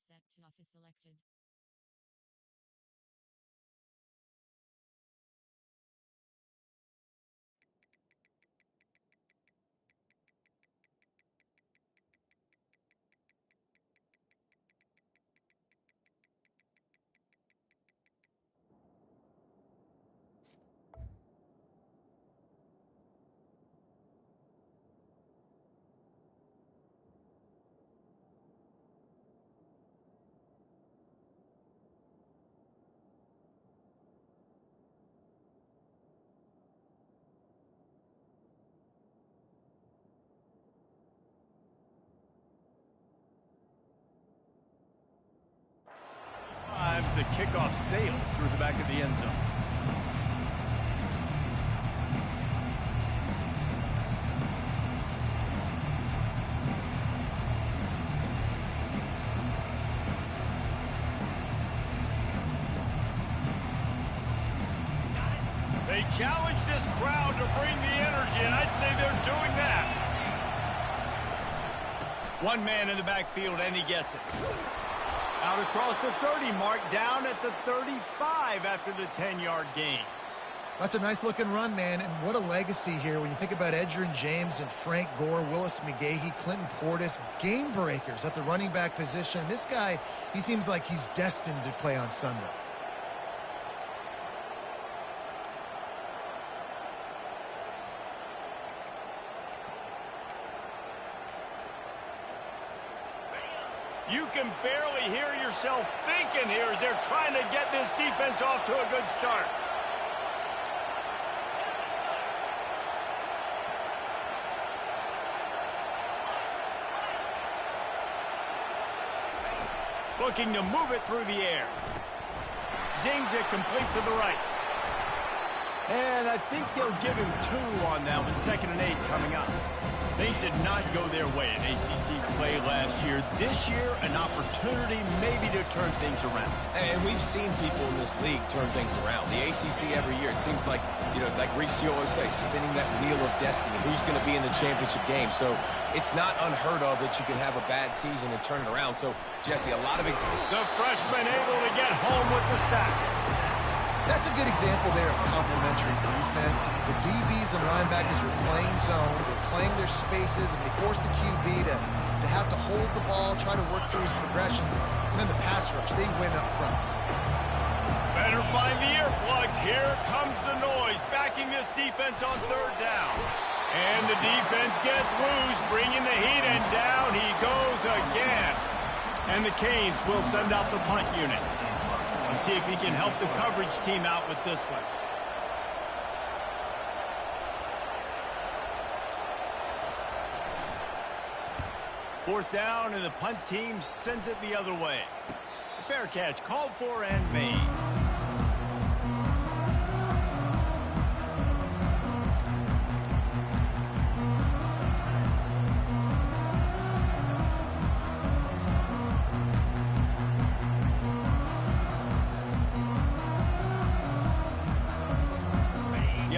set to office selected. The kickoff sails through the back of the end zone. They challenge this crowd to bring the energy, and I'd say they're doing that. One man in the backfield, and he gets it. Out across the 30 mark, down at the 35 after the 10-yard gain. That's a nice-looking run, man, and what a legacy here when you think about Edgerrin James and Frank Gore, Willis McGahee, Clinton Portis, game breakers at the running back position. This guy, he seems like he's destined to play on Sunday. You can barely hear yourself thinking here as they're trying to get this defense off to a good start. Looking to move it through the air. Zings it complete to the right. And I think they'll give him 2 on that one. 2nd and 8 coming up. Things did not go their way in ACC play last year. This year, an opportunity maybe to turn things around. And we've seen people in this league turn things around. The ACC every year, it seems like, you know, like Reese, you always say, spinning that wheel of destiny. Who's going to be in the championship game? So it's not unheard of that you can have a bad season and turn it around. So, Jesse, a lot of... The freshman able to get home with the sack. That's a good example there of complementary defense. The DBs and linebackers are playing zone, they're playing their spaces, and they force the QB to have to hold the ball, try to work through his progressions, and then the pass rush, they win up front. Better find the earplugs. Here comes the noise, backing this defense on 3rd down. And the defense gets loose, bringing the heat, and down he goes again. And the Canes will send out the punt unit. And see if he can help the coverage team out with this one. Fourth down, and the punt team sends it the other way. Fair catch called for and made.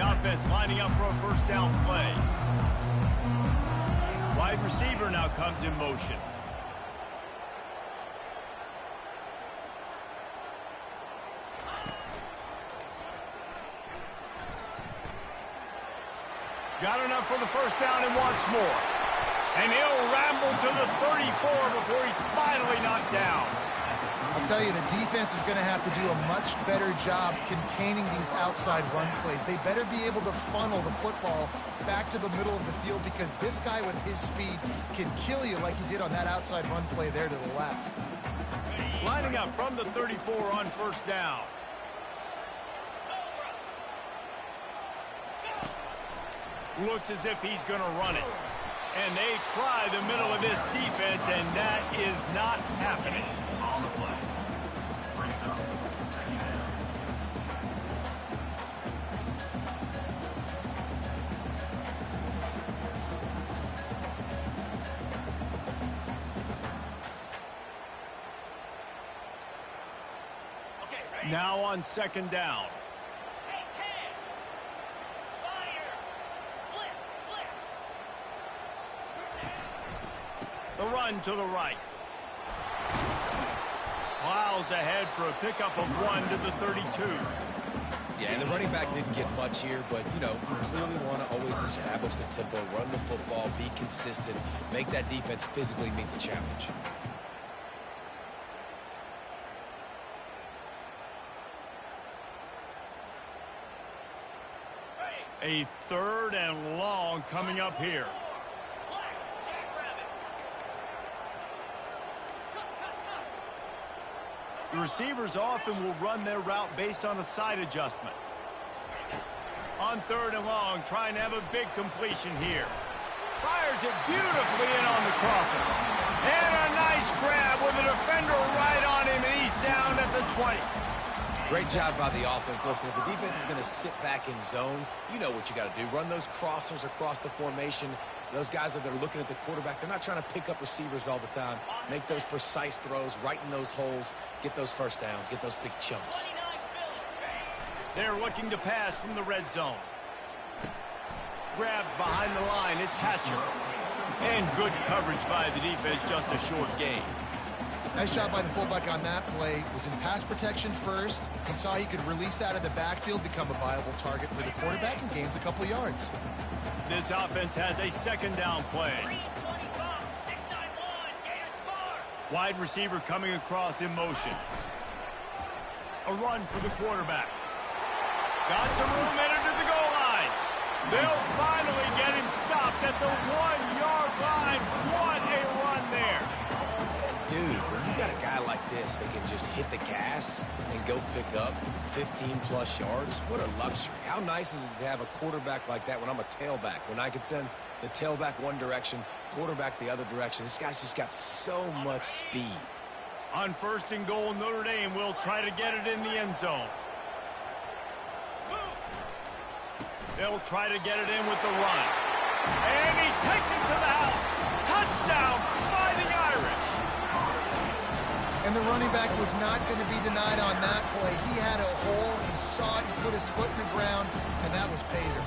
Offense lining up for a 1st down play. Wide receiver now comes in motion. Got enough for the 1st down and wants more. And he'll ramble to the 34 before he's finally knocked down. I'll tell you, the defense is going to have to do a much better job containing these outside run plays. They better be able to funnel the football back to the middle of the field because this guy with his speed can kill you like he did on that outside run play there to the left. Lining up from the 34 on 1st down. Looks as if he's going to run it. And they try the middle of this defense, and that is not happening. On the play. Now on 2nd down. The run to the right. plows ahead for a pickup of 1 to the 32. Yeah, and the running back didn't get much here, but, you know, you clearly want to always establish the tempo, run the football, be consistent, make that defense physically meet the challenge. A 3rd and long coming up here. The receivers often will run their route based on a side adjustment. On 3rd and long, trying to have a big completion here. Fires it beautifully in on the crosser. And a nice grab with a defender right on him, and he's down at the 20. Great job by the offense. Listen, if the defense is going to sit back in zone, you know what you got to do. Run those crossers across the formation. Those guys that are looking at the quarterback, they're not trying to pick up receivers all the time. Make those precise throws, right in those holes, get those first downs, get those big chunks. They're looking to pass from the red zone. Grabbed behind the line, it's Hatcher. And good coverage by the defense, just a short gain. Nice job by the fullback on that play. Was in pass protection first. He saw he could release out of the backfield, become a viable target for the quarterback, and gains a couple yards. This offense has a 2nd down play. Wide receiver coming across in motion. A run for the quarterback. Got some room headed to the goal line. They'll finally get him stopped at the 1-yard line. What a run there. Dude, when you got a guy like this that can just hit the gas and go pick up 15-plus yards, what a luxury. How nice is it to have a quarterback like that when I'm a tailback, when I can send the tailback one direction, quarterback the other direction. This guy's just got so much speed. On 1st and goal, Notre Dame will try to get it in the end zone. They'll try to get it in with the run. And he takes it to the house. Touchdown, Fighting Irish. And the running back was not going to be denied on that play. He had a hole, he saw it, he put his foot in the ground, and that was pay dirt.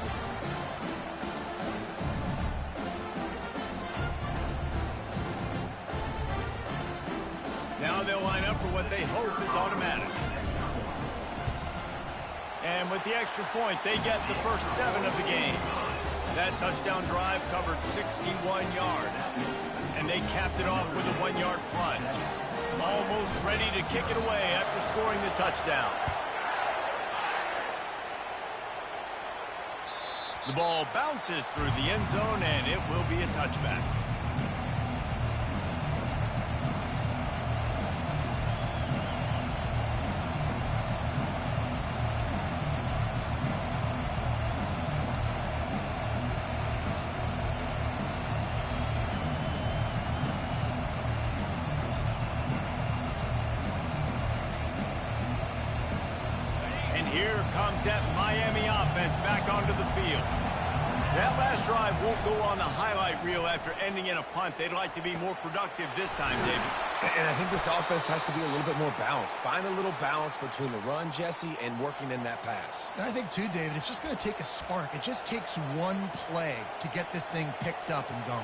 Now they'll line up for what they hope is automatic. And with the extra point, they get the first 7 of the game. That touchdown drive covered 61 yards. And they capped it off with a 1-yard plunge. Almost ready to kick it away after scoring the touchdown. The ball bounces through the end zone, and it will be a touchback. Here comes that Miami offense back onto the field. That last drive won't go on the highlight reel after ending in a punt. They'd like to be more productive this time, David. And I think this offense has to be a little bit more balanced. Find a little balance between the run, Jesse, and working in that pass. And I think, too, David, it's just going to take a spark. It just takes one play to get this thing picked up and going.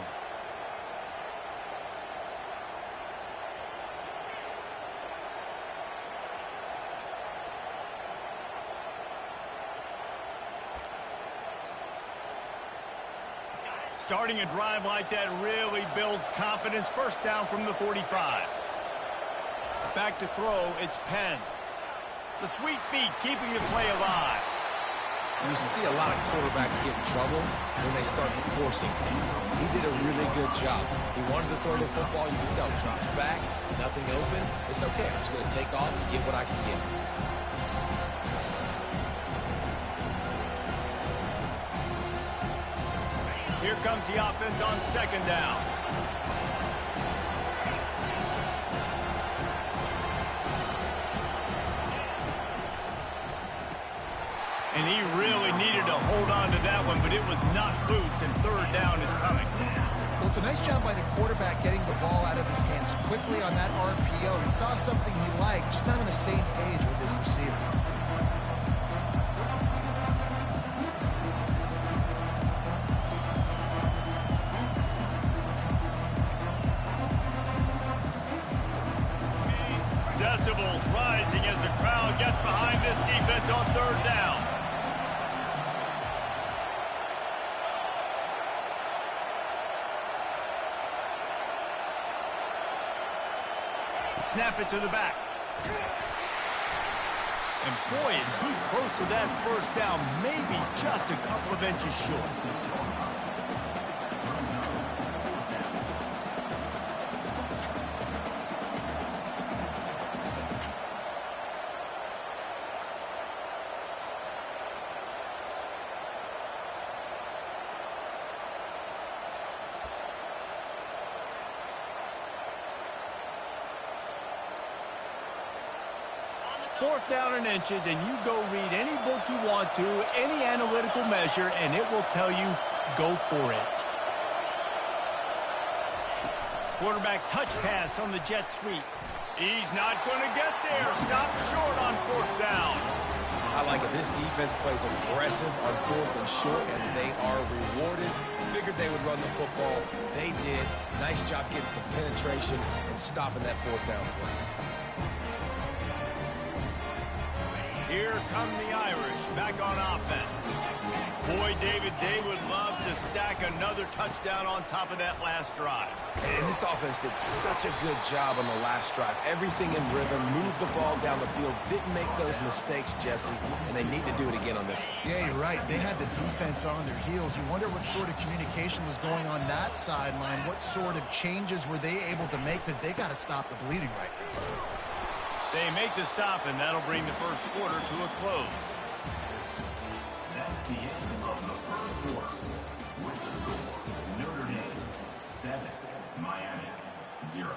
Starting a drive like that really builds confidence. First down from the 45. Back to throw, it's Penn. The sweet feet keeping the play alive. You see a lot of quarterbacks get in trouble when they start forcing things. He did a really good job. He wanted to throw the football. You can tell, drops back, nothing open. It's okay. I'm just going to take off and get what I can get. Here comes the offense on 2nd down. And he really needed to hold on to that one, but it was not loose, and 3rd down is coming. Well, it's a nice job by the quarterback getting the ball out of his hands quickly on that RPO. He saw something he liked, just not on the same page with his receiver. Snap it to the back. And boy, is he close to that first down, maybe just a couple of inches short. Fourth down and inches, and you go read any book you want to, any analytical measure, and it will tell you, go for it. Quarterback touch pass on the jet sweep. He's not going to get there. Stop short on fourth down. I like it. This defense plays aggressive on fourth and short, and they are rewarded. Figured they would run the football. They did. Nice job getting some penetration and stopping that fourth down play. Here come the Irish back on offense. Boy, David, they would love to stack another touchdown on top of that last drive. And this offense did such a good job on the last drive. Everything in rhythm, moved the ball down the field, didn't make those mistakes, Jesse, and they need to do it again on this one. Yeah, you're right. They had the defense on their heels. You wonder what sort of communication was going on that sideline. What sort of changes were they able to make, because they got to stop the bleeding right now. They make the stop, and that'll bring the first quarter to a close. That's the end of the first quarter. With the score, Notre Dame 7, Miami 0.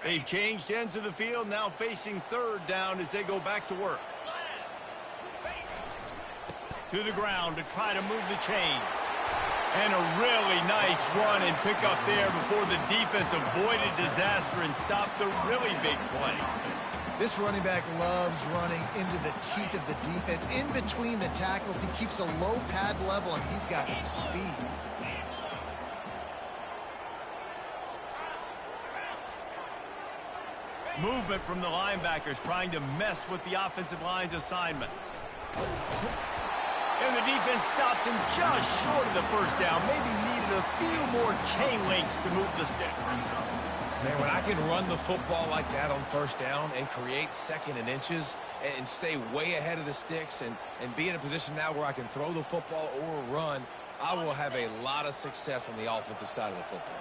They've changed ends of the field, now facing third down as they go back to work. To the ground to try to move the chains. And a really nice run and pick up there before the defense avoided disaster and stopped the really big play. This running back loves running into the teeth of the defense. In between the tackles, he keeps a low pad level, and he's got some speed. Movement from the linebackers trying to mess with the offensive line's assignments. And the defense stops him just short of the first down. Maybe needed a few more chain links to move the sticks. Man, when I can run the football like that on first down and create second and inches and stay way ahead of the sticks and be in a position now where I can throw the football or run, I will have a lot of success on the offensive side of the football.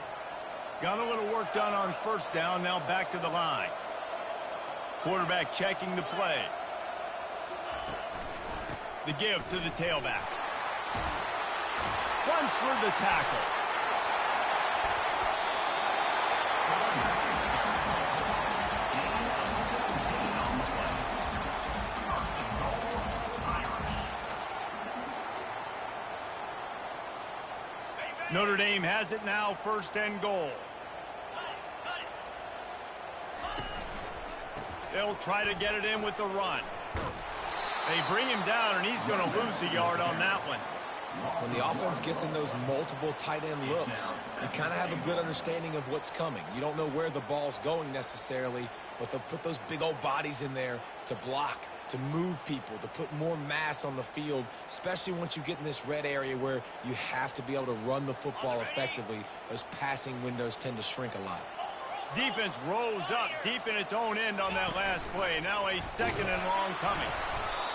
Got a little work done on first down, now back to the line. Quarterback checking the play. The give to the tailback. Runs for the tackle. Notre Dame has it now, first and goal. They'll try to get it in with the run. They bring him down, and he's going to lose a yard on that one. When the offense gets in those multiple tight end looks, you kind of have a good understanding of what's coming. You don't know where the ball's going necessarily, but they'll put those big old bodies in there to block, to move people, to put more mass on the field, especially once you get in this red area where you have to be able to run the football effectively. Those passing windows tend to shrink a lot. Defense rolls up deep in its own end on that last play. Now a second and long coming.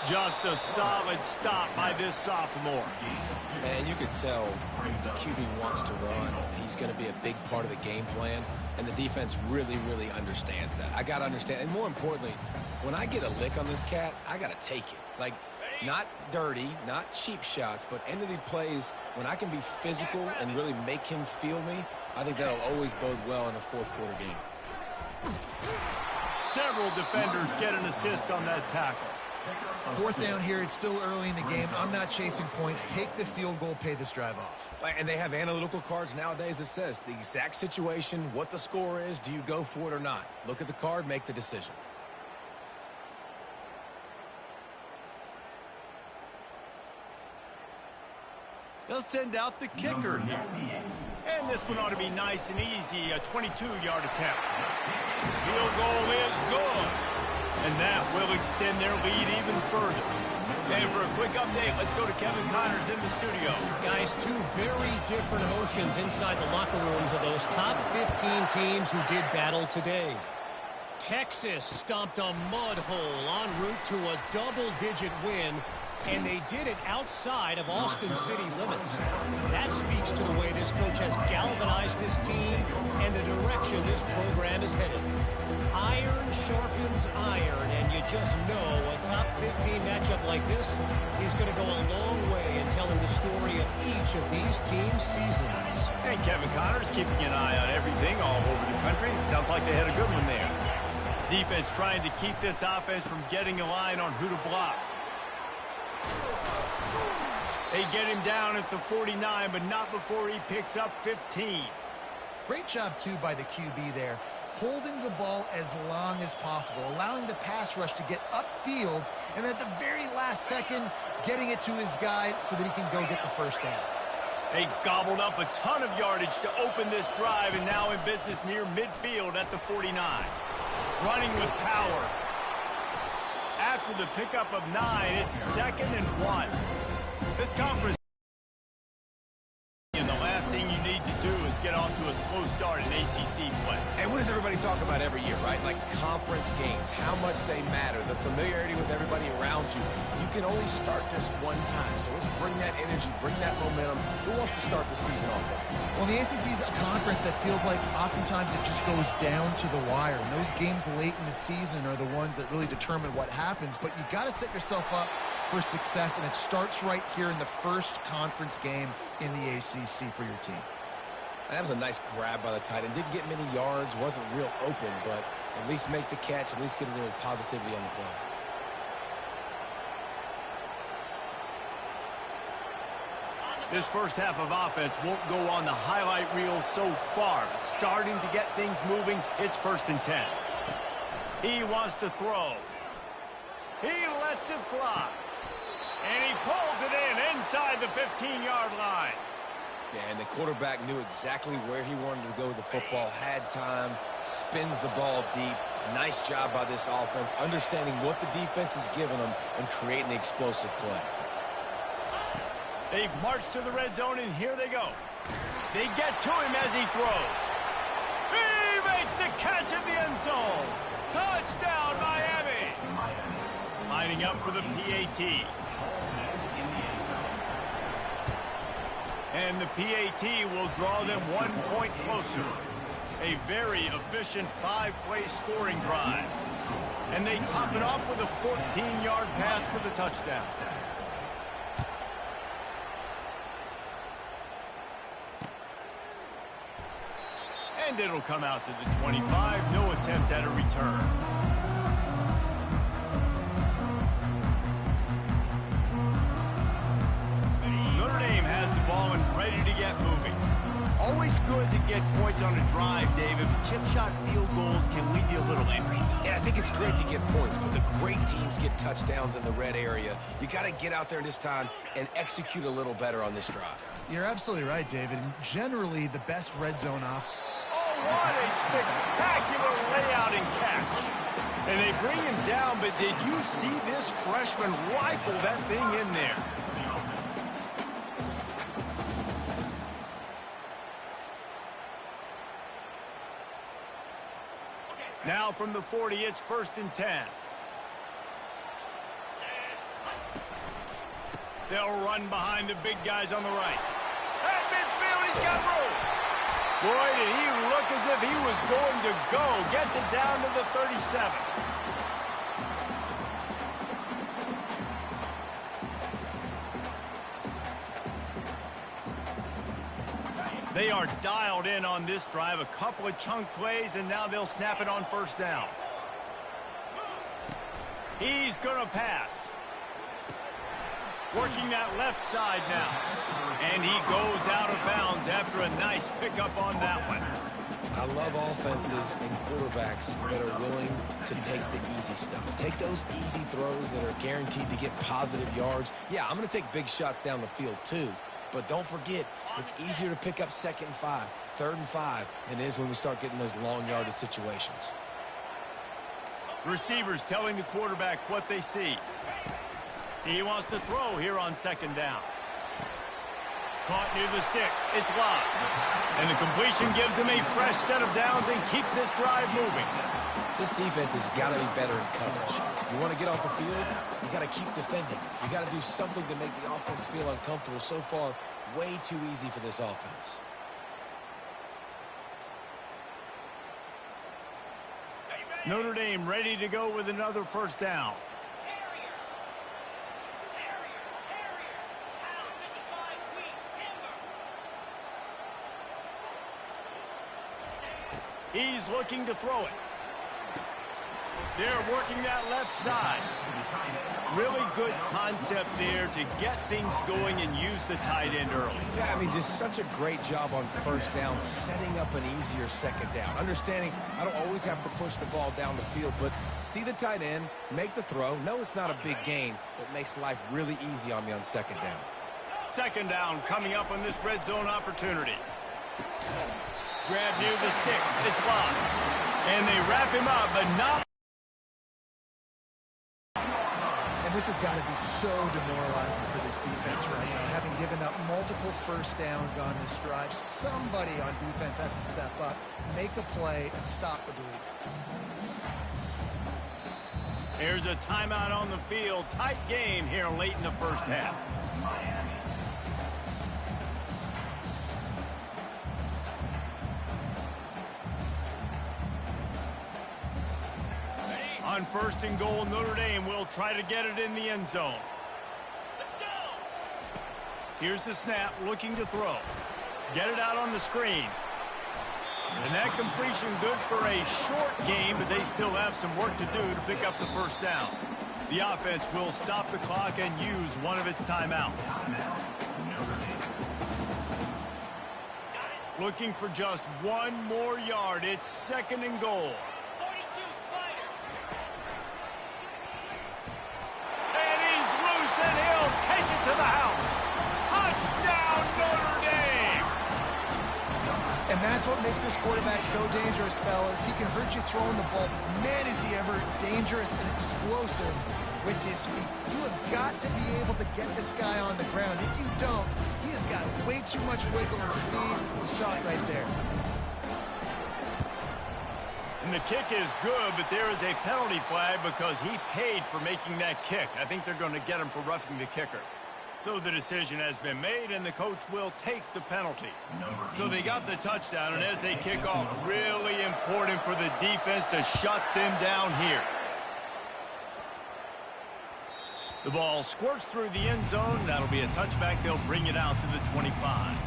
Just a solid stop by this sophomore. And you could tell the QB wants to run. He's going to be a big part of the game plan, and the defense really, really understands that. I got to understand, and more importantly, when I get a lick on this cat, I got to take it. Like, not dirty, not cheap shots, but end of the plays, when I can be physical and really make him feel me, I think that'll always bode well in a fourth quarter game. Several defenders get an assist on that tackle. Fourth down here, it's still early in the game. I'm not chasing points. Take the field goal, pay this drive off. And they have analytical cards nowadays that says the exact situation, what the score is, do you go for it or not? Look at the card, make the decision. They'll send out the kicker here. And this one ought to be nice and easy, a 22-yard attempt. Field goal is good. And that will extend their lead even further. And for a quick update, let's go to Kevin Connors in the studio. Guys, two very different emotions inside the locker rooms of those top 15 teams who did battle today. Texas stomped a mud hole en route to a double-digit win, and they did it outside of Austin City limits. That speaks to the way this coach has galvanized this team and the direction this program is headed. Iron sharpens iron, and you just know a top 15 matchup like this is going to go a long way in telling the story of each of these teams' seasons. And Kevin Connors keeping an eye on everything all over the country. Sounds like they had a good one there. Defense trying to keep this offense from getting a line on who to block. They get him down at the 49, but not before he picks up 15. Great job, too, by the QB there, holding the ball as long as possible, allowing the pass rush to get upfield, and at the very last second, getting it to his guy so that he can go get the first down. They gobbled up a ton of yardage to open this drive, and now in business near midfield at the 49. Running with power. After the pickup of 9, it's 2nd and 1. This conference, and the last thing you need to do is get off to a slow start in ACC play. And what does everybody talk about every year, right? Like conference games, how much they matter, the familiarity with everybody around you. You can only start this one time, so let's bring that energy, bring that momentum. Who wants to start the season off right? Well, the ACC is a conference that feels like oftentimes it just goes down to the wire, and those games late in the season are the ones that really determine what happens, but you got to set yourself up for success, and it starts right here in the first conference game in the ACC for your team. That was a nice grab by the tight end. Didn't get many yards, wasn't real open, but at least make the catch, at least get a little positivity on the play. This first half of offense won't go on the highlight reel so far, but starting to get things moving, it's 1st and 10. He wants to throw. He lets it fly. And he pulls it in inside the 15-yard line. Yeah, and the quarterback knew exactly where he wanted to go with the football, had time, spins the ball deep. Nice job by this offense, understanding what the defense is giving them and creating the explosive play. They've marched to the red zone, and here they go. They get to him as he throws. He makes the catch at the end zone. Touchdown, Miami. Lining up for the PAT. And the PAT will draw them 1 point closer. A very efficient 5-play scoring drive. And they top it off with a 14-yard pass for the touchdown. And it'll come out to the 25. No attempt at a return. Notre Dame has the ball and ready to get moving. Always good to get points on a drive, David. Chip shot field goals can leave you a little empty. Yeah, I think it's great to get points, but the great teams get touchdowns in the red area. You got to get out there this time and execute a little better on this drive. You're absolutely right, David. And generally, the best red zone off. What a spectacular layout and catch. And they bring him down, but did you see this freshman rifle that thing in there? Now from the 40, it's 1st and 10. They'll run behind the big guys on the right. At midfield, he's got room. Boy, did he look as if he was going to go. Gets it down to the 37. They are dialed in on this drive. A couple of chunk plays, and now they'll snap it on 1st down. He's going to pass. Working that left side now. And he goes out of bounds after a nice pickup on that one. I love offenses and quarterbacks that are willing to take the easy stuff. Take those easy throws that are guaranteed to get positive yards. Yeah, I'm going to take big shots down the field too. But don't forget, it's easier to pick up 2nd and 5, 3rd and 5 than it is when we start getting those long yardage situations. Receivers telling the quarterback what they see. He wants to throw here on second down. Caught near the sticks. It's locked. And the completion gives him a fresh set of downs and keeps this drive moving. This defense has got to be better in coverage. You want to get off the field, you got to keep defending. You got to do something to make the offense feel uncomfortable. So far, way too easy for this offense. Notre Dame ready to go with another first down. He's looking to throw it. They're working that left side. Really good concept there to get things going and use the tight end early. Yeah, I mean, just such a great job on first down, setting up an easier second down. Understanding I don't always have to push the ball down the field, but see the tight end, make the throw. No, it's not a big gain, but makes life really easy on me on second down. Second down coming up on this red zone opportunity. Grab near the sticks. It's locked. And they wrap him up, but not. And this has got to be so demoralizing for this defense right now. Having given up multiple first downs on this drive, somebody on defense has to step up, make a play, and stop the bleed. There's a timeout on the field. Tight game here late in the first half. On first and goal, Notre Dame will try to get it in the end zone. Let's go! Here's the snap, looking to throw. Get it out on the screen. And that completion good for a short game, but they still have some work to do to pick up the first down. The offense will stop the clock and use one of its timeouts. Looking for just one more yard. It's second and goal. And he'll take it to the house. Touchdown, Notre Dame! And that's what makes this quarterback so dangerous, fellas. He can hurt you throwing the ball. Man, is he ever dangerous and explosive with his feet. You have got to be able to get this guy on the ground. If you don't, he has got way too much wiggle and speed. We saw it right there. And the kick is good, but there is a penalty flag because he paid for making that kick. I think they're going to get him for roughing the kicker. So the decision has been made, and the coach will take the penalty. So they got the touchdown, and as they kick off, really important for the defense to shut them down here. The ball squirts through the end zone. That'll be a touchback. They'll bring it out to the 25.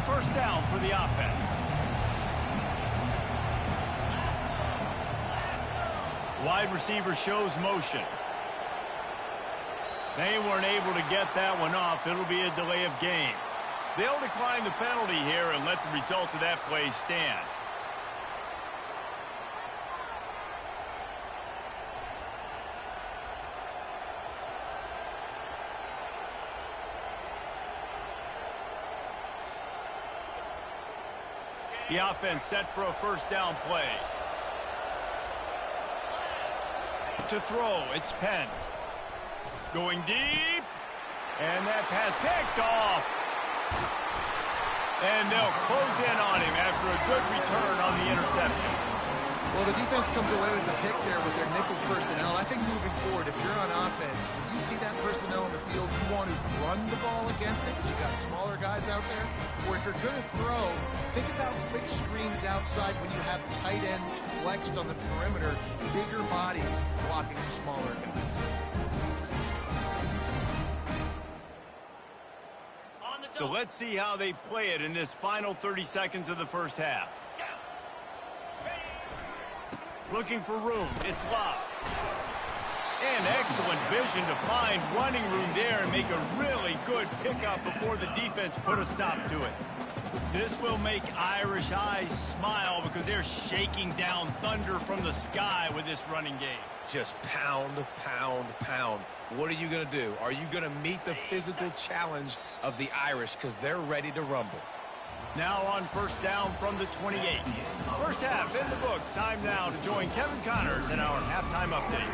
First down for the offense. Wide receiver shows motion. They weren't able to get that one off. It'll be a delay of game. They'll decline the penalty here and let the result of that play stand. The offense set for a first down play. To throw, it's Penn. Going deep. And that pass picked off. And they'll close in on him after a good return on the interception. Well, the defense comes away with the pick there with their nickel personnel. I think moving forward, if you're on offense, when you see that personnel in the field, you want to run the ball against it because you got smaller guys out there. Or if you're going to throw, think about quick screens outside when you have tight ends flexed on the perimeter, bigger bodies blocking smaller guys. So let's see how they play it in this final 30 seconds of the first half. Looking for room. It's locked. And excellent vision to find running room there and make a really good pickup before the defense put a stop to it. This will make Irish eyes smile because they're shaking down thunder from the sky with this running game. Just pound, pound, pound. What are you going to do? Are you going to meet the physical challenge of the Irish because they're ready to rumble? Now on first down from the 28. First half in the books. Time now to join Kevin Connors in our halftime update.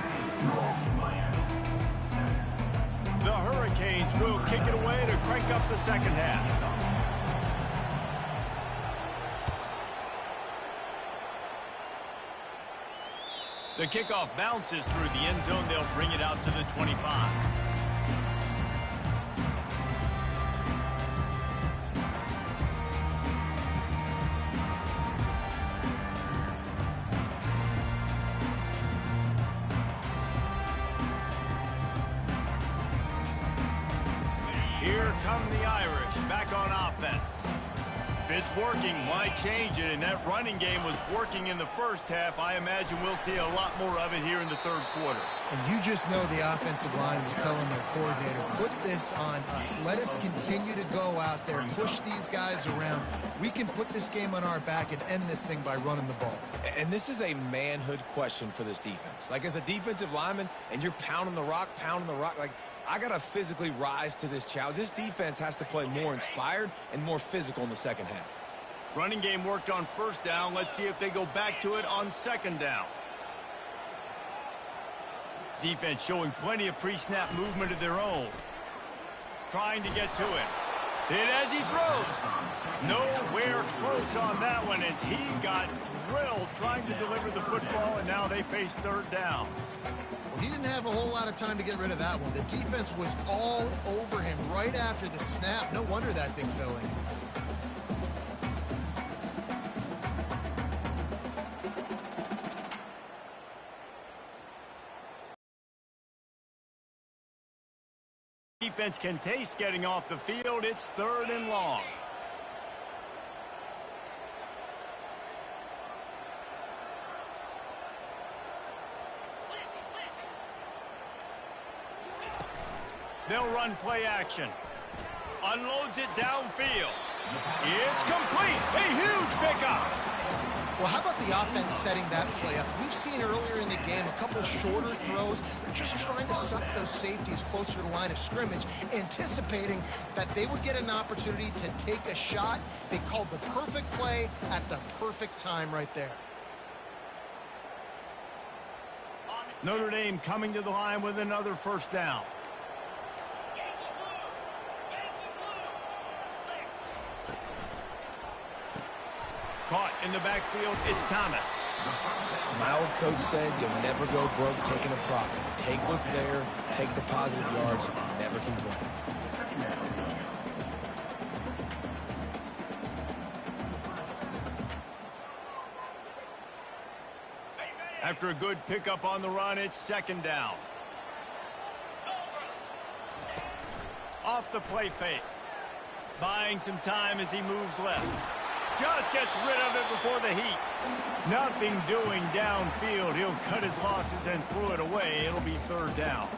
The Hurricanes will kick it away to crank up the second half. The kickoff bounces through the end zone. They'll bring it out to the 25. Here come the Irish back on offense. If it's working, why change it? And that running game was working in the first half. I imagine we'll see a lot more of it here in the third quarter. And you just know the offensive line was telling their coordinator, put this on us. Let us continue to go out there, push these guys around. We can put this game on our back and end this thing by running the ball. And this is a manhood question for this defense. Like, as a defensive lineman, and you're pounding the rock, like, I got to physically rise to this challenge. This defense has to play more inspired and more physical in the second half. Running game worked on first down. Let's see if they go back to it on second down. Defense showing plenty of pre-snap movement of their own. Trying to get to it. And as he throws, nowhere close on that one as he got drilled trying to deliver the football, and now they face third down. He didn't have a whole lot of time to get rid of that one. The defense was all over him right after the snap. No wonder that thing fell in. Defense can taste getting off the field. It's third and long. They'll run play action. Unloads it downfield. It's complete. A huge pickup. Well, how about the offense setting that play up? We've seen earlier in the game a couple shorter throws. They're just trying to suck those safeties closer to the line of scrimmage, anticipating that they would get an opportunity to take a shot. They called the perfect play at the perfect time right there. Notre Dame coming to the line with another first down. Caught in the backfield, it's Thomas. My old coach said you'll never go broke taking a profit. Take what's there, take the positive yards, never complain. After a good pickup on the run, it's second down. Off the play fake. Buying some time as he moves left. Just gets rid of it before the heat. Nothing doing downfield. He'll cut his losses and throw it away. It'll be third down.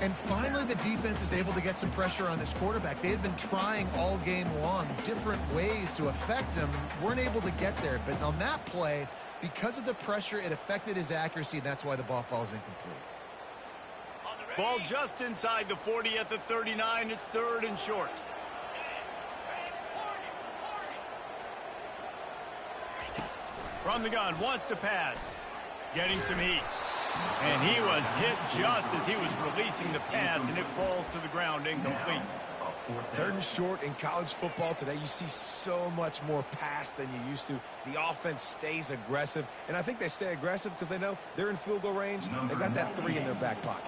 And finally, the defense is able to get some pressure on this quarterback. They had been trying all game long different ways to affect him. Weren't able to get there. But on that play, because of the pressure, it affected his accuracy. And that's why the ball falls incomplete. Ball just inside the 40 at the 39. It's third and short. From the gun, wants to pass. Getting some heat. And he was hit just as he was releasing the pass, and it falls to the ground incomplete. Third and short in college football today. You see so much more pass than you used to. The offense stays aggressive, and I think they stay aggressive because they know they're in field goal range. They got that 3 in their back pocket.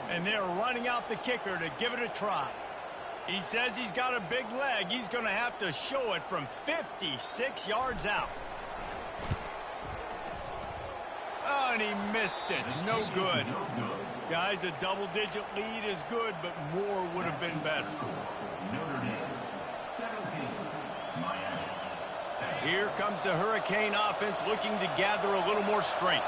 And they're running out the kicker to give it a try. He says he's got a big leg. He's going to have to show it from 56 yards out. Oh, and he missed it. No good. Guys, a double-digit lead is good, but more would have been better. Notre Dame, 17, Miami, 7. Here comes the Hurricane offense looking to gather a little more strength.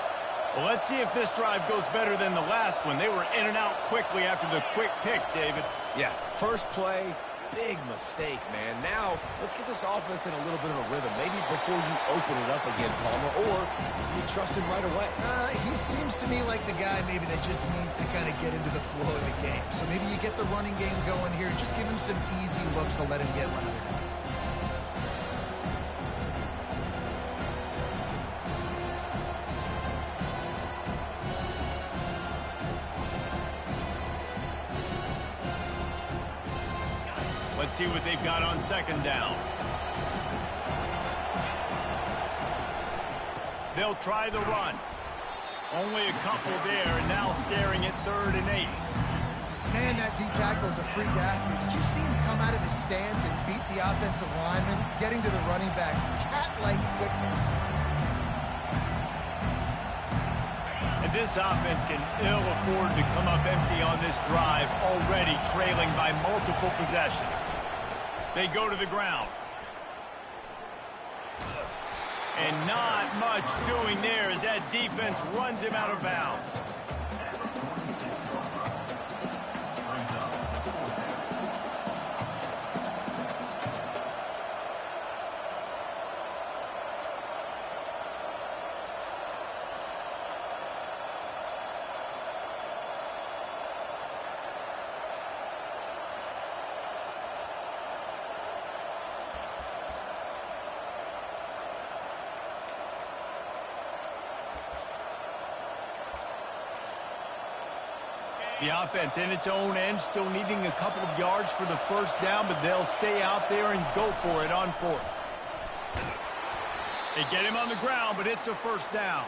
Well, let's see if this drive goes better than the last one. They were in and out quickly after the quick pick, David. Yeah, first play, Big mistake, man. Now, let's get this offense in a little bit of a rhythm. Maybe before you open it up again, Palmer, or do you trust him right away? He seems to me like the guy maybe that just needs to kind of get into the flow of the game. So maybe you get the running game going here. Just give him some easy looks to let him get louder. Let's see what they've got on second down. They'll try the run. Only a couple there, and now staring at 3rd and 8. Man, that D tackle is a freak athlete. Did you see him come out of his stance and beat the offensive lineman, getting to the running back? Cat-like quickness. And this offense can ill afford to come up empty on this drive, already trailing by multiple possessions. They go to the ground. And not much doing there as that defense runs him out of bounds. The offense in its own end, still needing a couple of yards for the first down, but they'll stay out there and go for it on 4th. They get him on the ground, but it's a first down.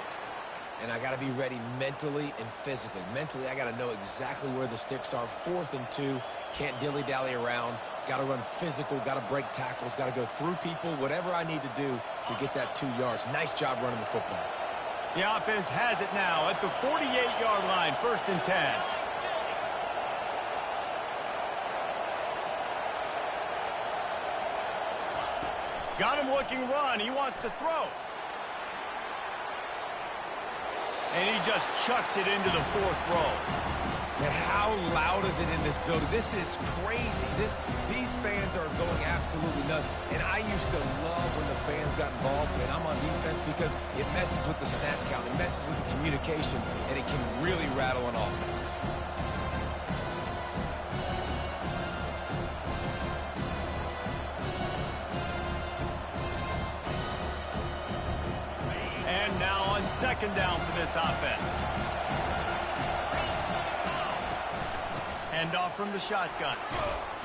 And I got to be ready mentally and physically. Mentally, I got to know exactly where the sticks are. 4th and 2, can't dilly-dally around. Got to run physical, got to break tackles, got to go through people, whatever I need to do to get that 2 yards. Nice job running the football. The offense has it now at the 48-yard line, 1st and 10. Got him looking run. He wants to throw. And he just chucks it into the 4th row. And how loud is it in this building? This is crazy. These fans are going absolutely nuts. And I used to love when the fans got involved when I'm on defense because it messes with the snap count. It messes with the communication, and it can really rattle an offense. And now on second down for this offense. Hand off from the shotgun.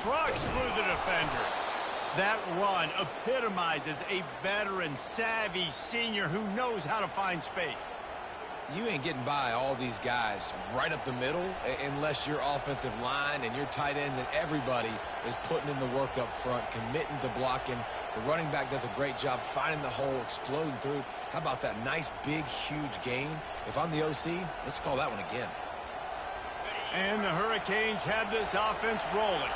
Trucks through the defender. That run epitomizes a veteran, savvy senior who knows how to find space. You ain't getting by all these guys right up the middle unless your offensive line and your tight ends and everybody is putting in the work up front, committing to blocking. The running back does a great job finding the hole, exploding through. How about that nice, big, huge gain? If I'm the OC, let's call that one again. And the Hurricanes have this offense rolling.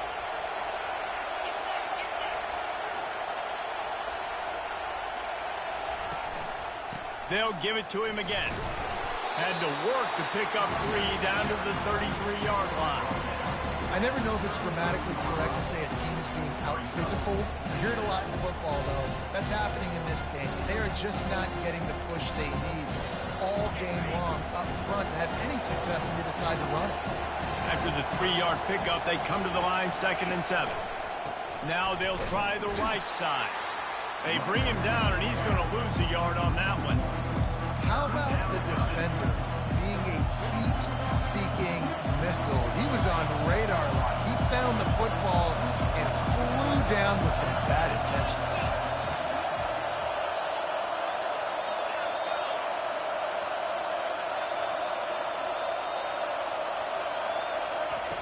They'll give it to him again. Had to work to pick up 3 down to the 33-yard line. I never know if it's grammatically correct to say a team is being out-physical. You hear it a lot in football, though. That's happening in this game. They are just not getting the push they need all game long up front to have any success when they decide to run it. After the 3-yard pickup, they come to the line 2nd and 7. Now they'll try the right side. They bring him down, and he's going to lose a yard on that one. How about the defender being a heat-seeking missile? He was on radar lock. He found the football and flew down with some bad intentions.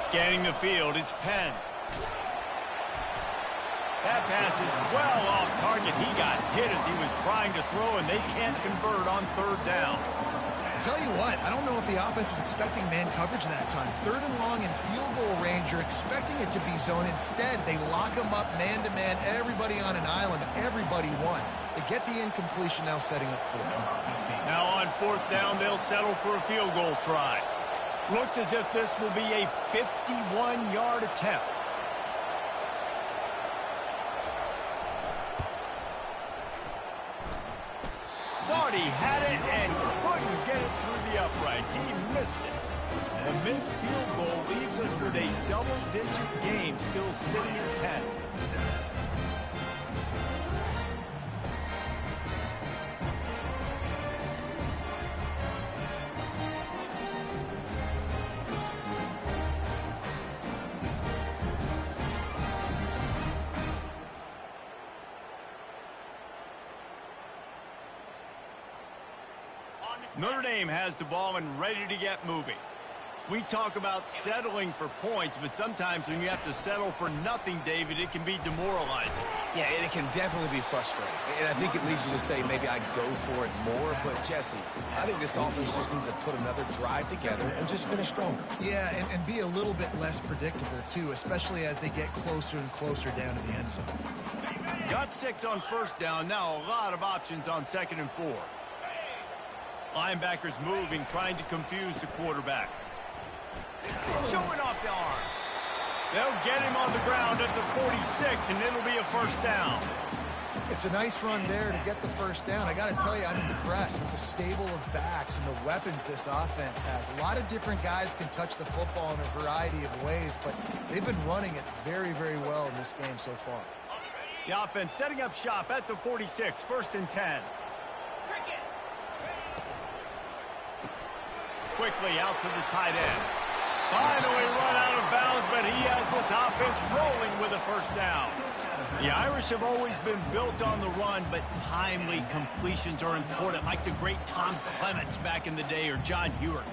Scanning the field, it's Penn. That pass is well off target. He got hit as he was trying to throw, and they can't convert on 3rd down. I'll tell you what, I don't know if the offense was expecting man coverage that time. 3rd and long in field goal range, you're expecting it to be zone. Instead, they lock them up man-to-man, everybody on an island, everybody won. They get the incompletion, now setting up 4th. Now on 4th down, they'll settle for a field goal try. Looks as if this will be a 51-yard attempt. thought he had it and couldn't get it through the uprights. He missed it. The missed field goal leaves us with a double-digit game still sitting at 10. Notre Dame has the ball and ready to get moving. We talk about settling for points, but sometimes when you have to settle for nothing, David, it can be demoralizing. Yeah, and it can definitely be frustrating. And I think it leads you to say maybe I go for it more. But, Jesse, I think this offense just needs to put another drive together and just finish stronger. Yeah, and be a little bit less predictable, too, especially as they get closer and closer down to the end zone. Got 6 on first down. Now a lot of options on 2nd and 4. Linebackers moving, trying to confuse the quarterback. Showing off the arms. They'll get him on the ground at the 46, and it'll be a first down. It's a nice run there to get the first down. I got to tell you, I'm impressed with the stable of backs and the weapons this offense has. A lot of different guys can touch the football in a variety of ways, but they've been running it very, very well in this game so far. The offense setting up shop at the 46, 1st and 10. Quickly out to the tight end. Finally run out of bounds, but he has this offense rolling with a first down. The Irish have always been built on the run, but timely completions are important, like the great Tom Clements back in the day or John Hewart.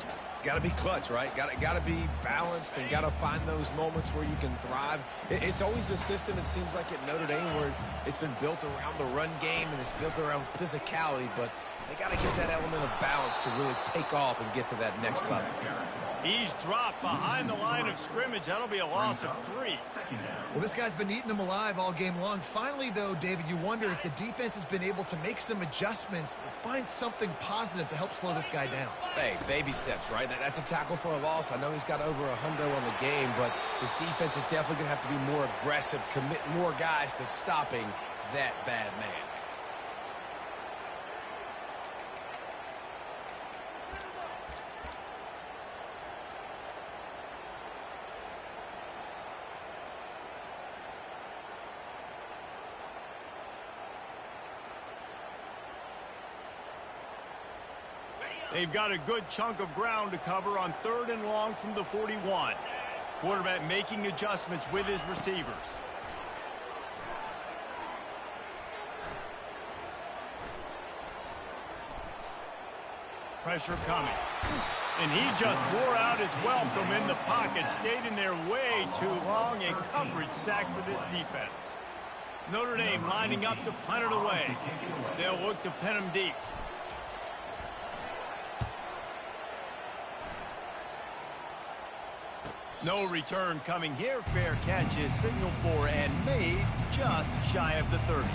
Got to be clutch, right? Got to be balanced and got to find those moments where you can thrive. It's always a system, it seems like, at Notre Dame where it's been built around the run game and it's built around physicality, but they got to get that element of balance to really take off and get to that next level. He's dropped behind the line of scrimmage. That'll be a loss of 3. Well, this guy's been eating them alive all game long. Finally, though, David, you wonder if the defense has been able to make some adjustments, find something positive to help slow this guy down. Hey, baby steps, right? That's a tackle for a loss. I know he's got over $100 on the game, but his defense is definitely going to have to be more aggressive, commit more guys to stopping that bad man. They've got a good chunk of ground to cover on 3rd and long from the 41. Quarterback making adjustments with his receivers. Pressure coming. And he just wore out his welcome in the pocket. Stayed in there way too long. A coverage sack for this defense. Notre Dame lining up to punt it away. They'll look to pin him deep. No return coming here. Fair catch is signaled for and made just shy of the 30.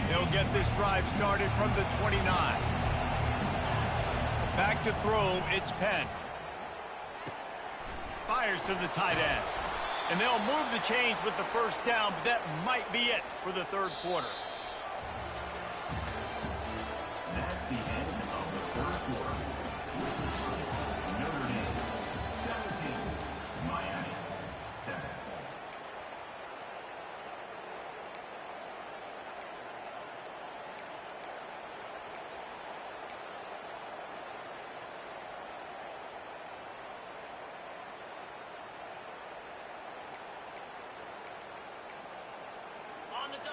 They'll get this drive started from the 29. Back to throw, it's Penn. Fires to the tight end. And they'll move the chains with the first down, but that might be it for the 3rd quarter. That's the end of the 3rd quarter. Notre Dame 17, Miami 7.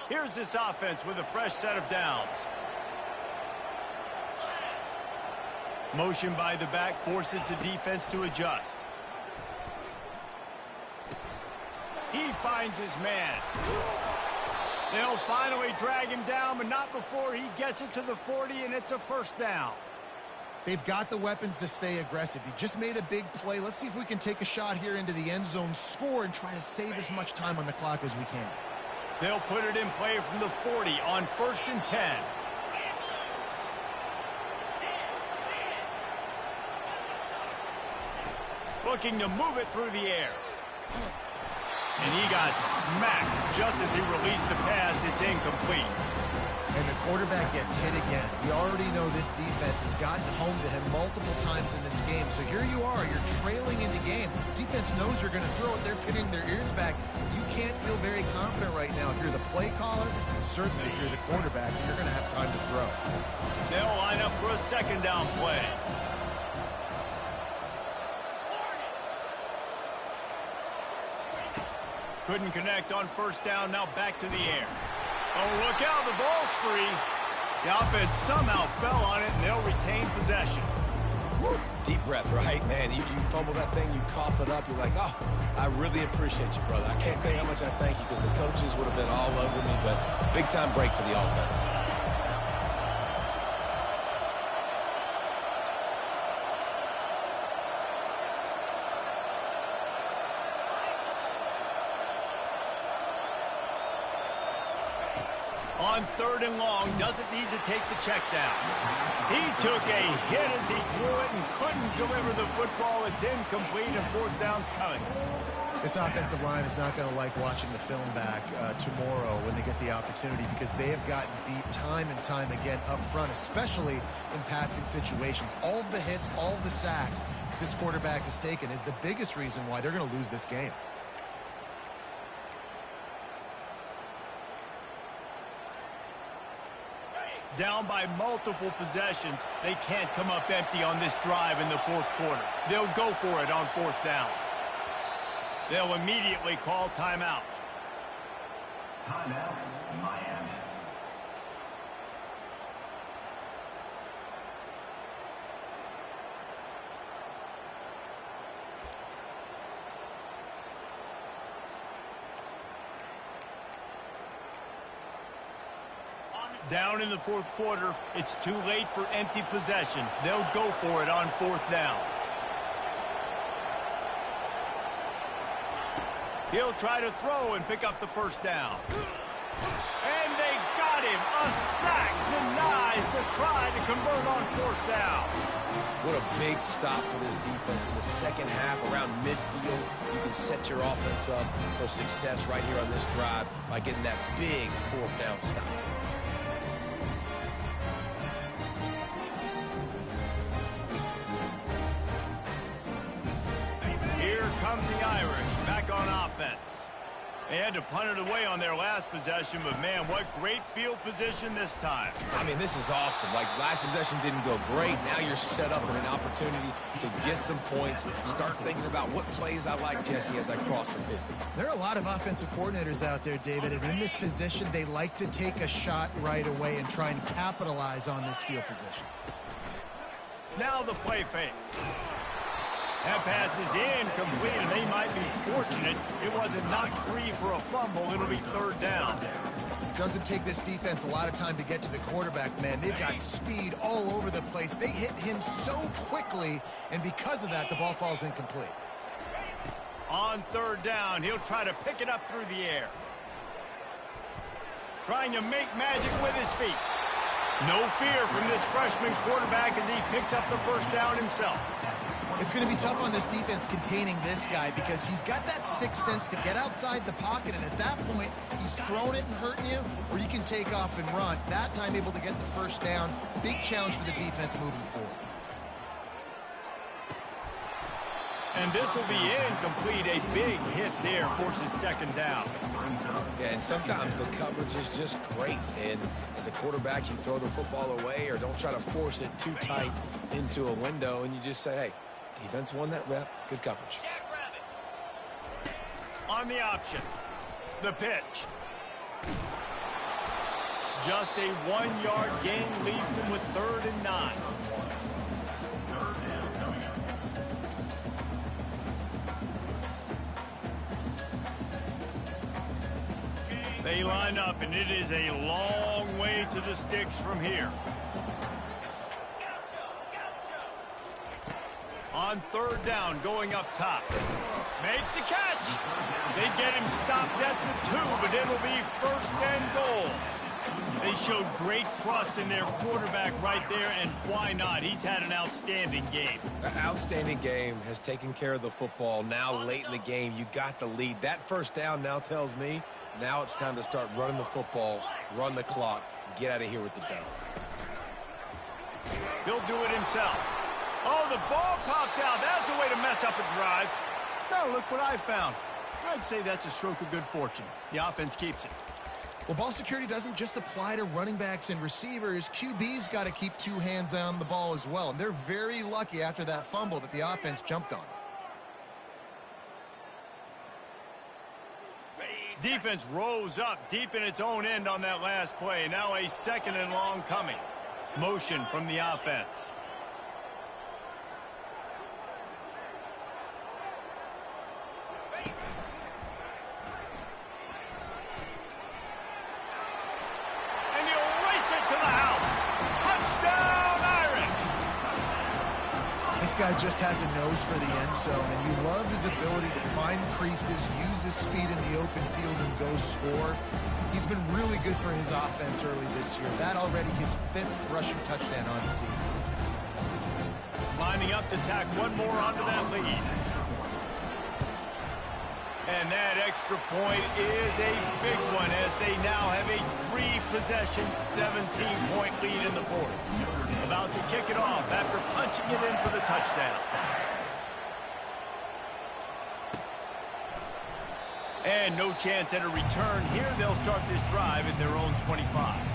Here's this offense with a fresh set of downs. Motion by the back forces the defense to adjust. He finds his man. They'll finally drag him down, but not before he gets it to the 40, and it's a first down. They've got the weapons to stay aggressive. He just made a big play. Let's see if we can take a shot here into the end zone, score, and try to save as much time on the clock as we can. They'll put it in play from the 40 on 1st and 10. Looking to move it through the air. And he got smacked just as he released the pass. It's incomplete. And the quarterback gets hit again. We already know this defense has gotten home to him multiple times in this game. So here you are, you're trailing in the game. Defense knows you're going to throw it. They're pinning their ears back. You can't feel very confident right now. If you're the play caller, and certainly if you're the quarterback, you're going to have time to throw. They'll line up for a 2nd down play. Couldn't connect on 1st down. Now back to the air. Oh, look out, the ball's free. The offense somehow fell on it, and they'll retain possession. Woo. Deep breath, right? Man, you fumble that thing, you cough it up, you're like, oh, I really appreciate you, brother. I can't tell you how much I thank you because the coaches would have been all over me, but big-time break for the offense. On 3rd and long, doesn't need to take the check down. He took a hit as he threw it and couldn't deliver the football. It's incomplete and 4th down's coming. This offensive line is not going to like watching the film back tomorrow when they get the opportunity because they have gotten beat time and time again up front, especially in passing situations. All of the hits, all of the sacks this quarterback has taken is the biggest reason why they're going to lose this game. Down by multiple possessions, they can't come up empty on this drive in the 4th quarter. They'll go for it on 4th down. They'll immediately call timeout. Timeout, Miami. Down in the 4th quarter, it's too late for empty possessions. They'll go for it on 4th down. He'll try to throw and pick up the 1st down. And they got him. A sack denies the try to convert on 4th down. What a big stop for this defense in the 2nd half around midfield. You can set your offense up for success right here on this drive by getting that big 4th down stop. Here come the Irish back on offense. They had to punt it away on their last possession, but man, what great field position this time. I mean, this is awesome. Like, last possession didn't go great. Now you're set up for an opportunity to get some points. Start thinking about what plays I like, Jesse, as I cross the 50. There are a lot of offensive coordinators out there, David, and in this position, they like to take a shot right away and try and capitalize on this field position. Now the play fake. That pass is incomplete, and they might be fortunate it wasn't knocked free for a fumble. It'll be 3rd down. It doesn't take this defense a lot of time to get to the quarterback, man. They've got speed all over the place. They hit him so quickly, and because of that, the ball falls incomplete. On 3rd down, he'll try to pick it up through the air. Trying to make magic with his feet. No fear from this freshman quarterback as he picks up the 1st down himself. It's going to be tough on this defense containing this guy because he's got that sixth sense to get outside the pocket, and at that point, he's throwing it and hurting you, or you can take off and run. That time able to get the 1st down. Big challenge for the defense moving forward. And this will be incomplete. A big hit there forces 2nd down. Yeah, and sometimes the coverage is just great. And as a quarterback, you throw the football away or don't try to force it too tight into a window, and you just say, hey, defense won that rep. Good coverage. On the option. The pitch. Just a 1-yard gain leaves them with 3rd and 9. They line up, and it is a long way to the sticks from here. On third down, going up top. Makes the catch. They get him stopped at the 2, but it'll be first and goal. They showed great trust in their quarterback right there, and why not? He's had an outstanding game. An outstanding game, has taken care of the football. Now, late in the game, you got the lead. That first down now tells me now it's time to start running the football, run the clock, get out of here with the dub. He'll do it himself. Oh, the ball popped out. That's a way to mess up a drive. Now look what I found. I'd say that's a stroke of good fortune. The offense keeps it. Well, ball security doesn't just apply to running backs and receivers. QB's got to keep 2 hands on the ball as well. And they're very lucky after that fumble that the offense jumped on. Defense rose up deep in its own end on that last play. Now a 2nd and long coming. Motion from the offense. And he'll race it to the house. Touchdown, Iron. This guy just has a nose for the end zone, and you love his ability to find creases, use his speed in the open field, and go score. He's been really good for his offense early this year. That already his 5th rushing touchdown on the season. Lining up to tack one more onto that lead. And that extra point is a big one as they now have a 3-possession, 17-point lead in the 4th. About to kick it off after punching it in for the touchdown. And no chance at a return here. They'll start this drive at their own 25.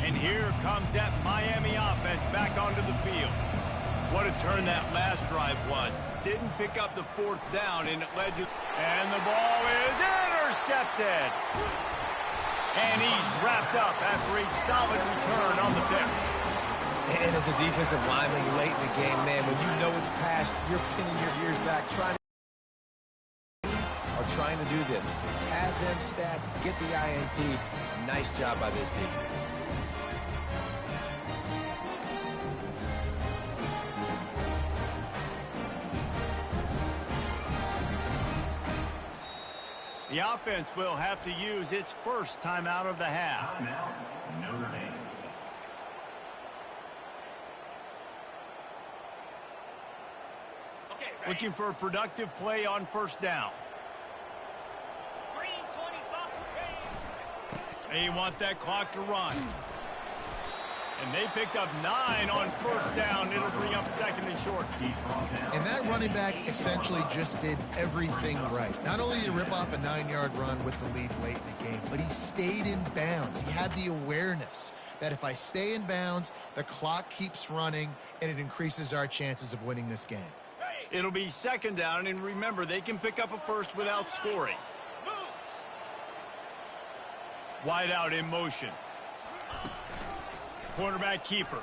And here comes that Miami offense back onto the field. What a turn that last drive was. Didn't pick up the 4th down, and it led to... And the ball is intercepted. And he's wrapped up after a solid return on the pick. And as a defensive lineman late in the game, man, when you know it's past, you're pinning your ears back, trying to do this. Have them stats, get the INT. Nice job by this defense. The offense will have to use its first timeout of the half. Timeout, Notre Dame. Looking for a productive play on first down. They want that clock to run. And they picked up 9 on first down. It'll bring up 2nd and short. And that running back essentially just did everything right. Not only did he rip off a 9-yard run with the lead late in the game, but he stayed in bounds. He had the awareness that if I stay in bounds, the clock keeps running, and it increases our chances of winning this game. It'll be 2nd down, and remember, they can pick up a first without scoring. Wide out in motion. Quarterback keeper.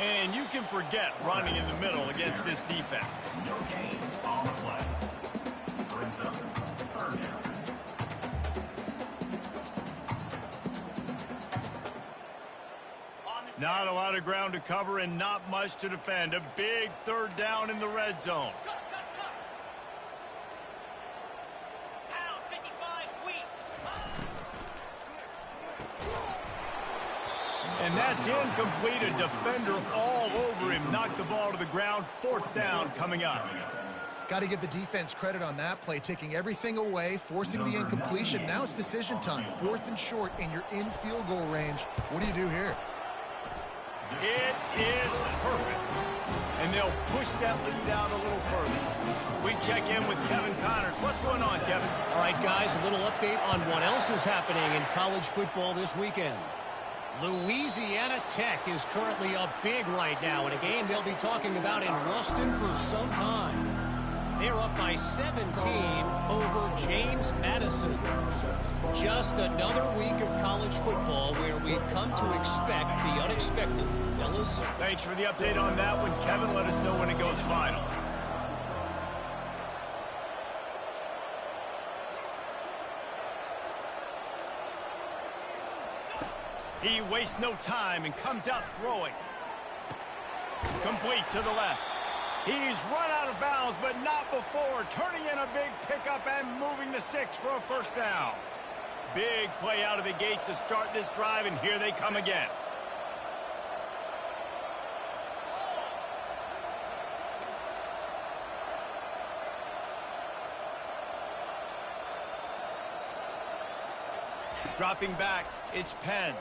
And you can forget running in the middle against this defense. No gain on the play. Brings up 3rd down. Not a lot of ground to cover and not much to defend. A big 3rd down in the red zone. And that's incomplete. A defender all over him. Knocked the ball to the ground. 4th down coming up. Got to give the defense credit on that play, taking everything away, forcing the incompletion. Now it's decision time. 4th and short, and you're in field goal range. What do you do here? It is perfect. And they'll push that lead out a little further. We check in with Kevin Connors. What's going on, Kevin? All right, guys, a little update on what else is happening in college football this weekend. Louisiana Tech is currently up big right now in a game they'll be talking about in Ruston for some time. They're up by 17 over James Madison. Just another week of college football where we've come to expect the unexpected. Fellas? Thanks for the update on that one, Kevin. Let us know when it goes final. He wastes no time and comes out throwing. Complete to the left. He's run out of bounds, but not before turning in a big pickup and moving the sticks for a first down. Big play out of the gate to start this drive, and here they come again. Dropping back, it's Penn.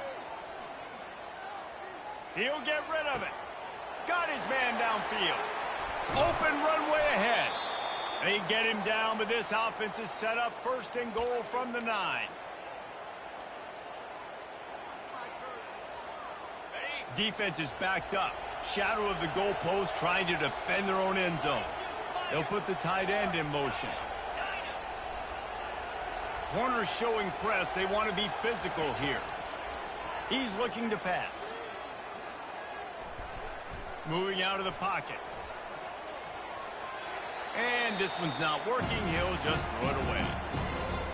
He'll get rid of it. Got his man downfield. Open runway ahead. They get him down, but this offense is set up first and goal from the 9. Defense is backed up. Shadow of the goalpost trying to defend their own end zone. They'll put the tight end in motion. Corners showing press. They want to be physical here. He's looking to pass. Moving out of the pocket. And this one's not working. He'll just throw it away.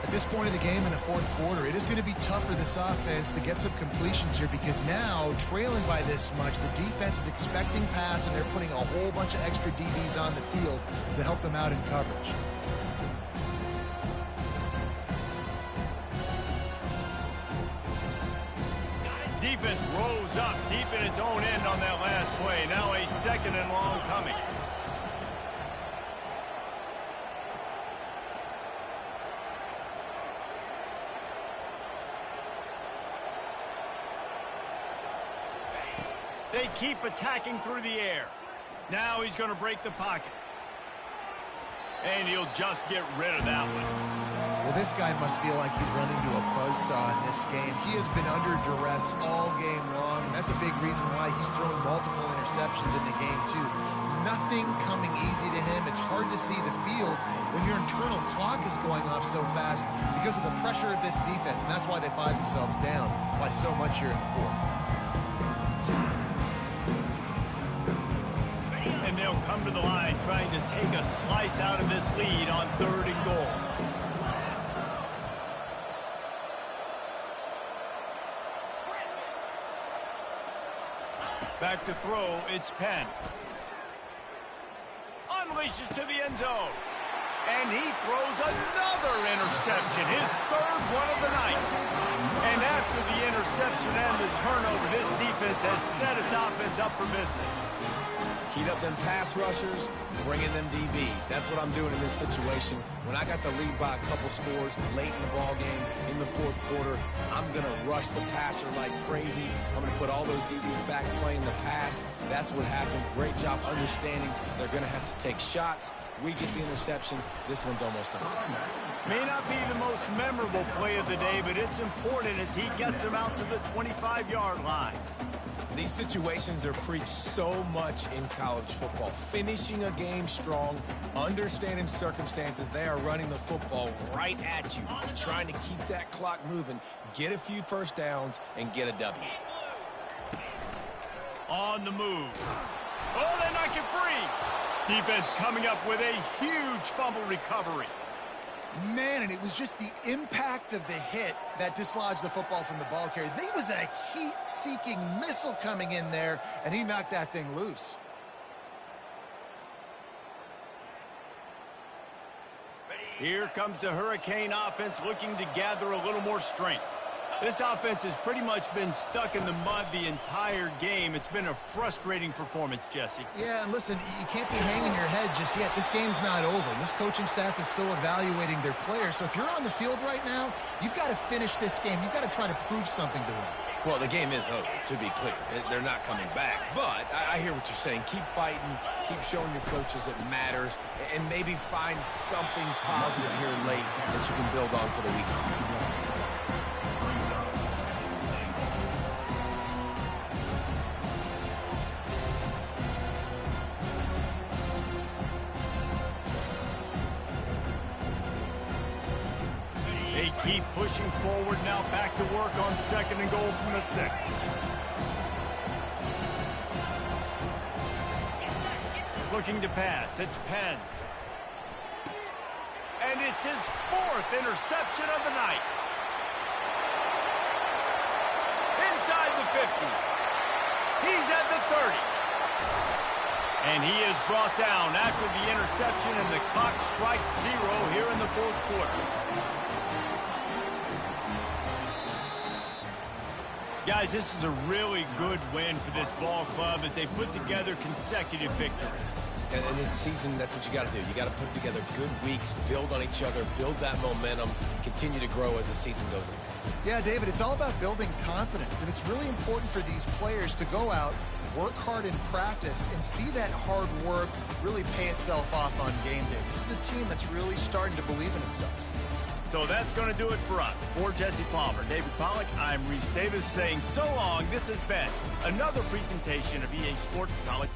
At this point in the game in the fourth quarter, it is going to be tough for this offense to get some completions here because now, trailing by this much, the defense is expecting pass, and they're putting a whole bunch of extra DBs on the field to help them out in coverage. Defense rose up deep in its own end on that last play. Now a second and long coming. They keep attacking through the air. Now he's going to break the pocket. And he'll just get rid of that one. Well, this guy must feel like he's running to a buzzsaw in this game. He has been under duress all game long, and that's a big reason why he's thrown multiple interceptions in the game, too. Nothing coming easy to him. It's hard to see the field when your internal clock is going off so fast because of the pressure of this defense, and that's why they find themselves down by so much here in the fourth. And they'll come to the line trying to take a slice out of this lead on 3rd and goal. Back to throw, it's Penn. Unleashes to the end zone. And he throws another interception, his 3rd one of the night. And after the interception and the turnover, this defense has set its offense up for business. Heat up them pass rushers, bring in them DBs. That's what I'm doing in this situation. When I got the lead by a couple scores late in the ball game, in the fourth quarter, I'm going to rush the passer like crazy. I'm going to put all those DBs back playing the pass. That's what happened. Great job understanding they're going to have to take shots. We get the interception. This one's almost over. May not be the most memorable play of the day, but it's important as he gets them out to the 25-yard line. These situations are preached so much in college football. Finishing a game strong, understanding circumstances. They are running the football right at you, trying to keep that clock moving, get a few first downs, and get a W. On the move. Oh, they knock it free. Defense coming up with a huge fumble recovery. Man, and it was just the impact of the hit that dislodged the football from the ball carrier. There was a heat-seeking missile coming in there, and he knocked that thing loose. Here comes the Hurricane offense looking to gather a little more strength. This offense has pretty much been stuck in the mud the entire game. It's been a frustrating performance, Jesse. Yeah, and listen, you can't be hanging your head just yet. This game's not over. This coaching staff is still evaluating their players. So if you're on the field right now, you've got to finish this game. You've got to try to prove something to them. Well, the game is over, to be clear. They're not coming back. But I hear what you're saying. Keep fighting. Keep showing your coaches it matters. And maybe find something positive here late that you can build on for the weeks to come. They keep pushing forward now, back to work on 2nd and goal from the 6. Looking to pass, it's Penn. And it's his 4th interception of the night. Inside the 50. He's at the 30. And he is brought down after the interception, and the clock strikes 0 here in the 4th quarter. Guys, this is a really good win for this ball club as they put together consecutive victories. And in this season, that's what you got to do. You got to put together good weeks, build on each other, build that momentum, continue to grow as the season goes on. Yeah, David, it's all about building confidence, and it's really important for these players to go out, work hard in practice, and see that hard work really pay itself off on game day. This is a team that's really starting to believe in itself. So that's going to do it for us. For Jesse Palmer, David Pollack, I'm Reese Davis saying so long. This has been another presentation of EA Sports College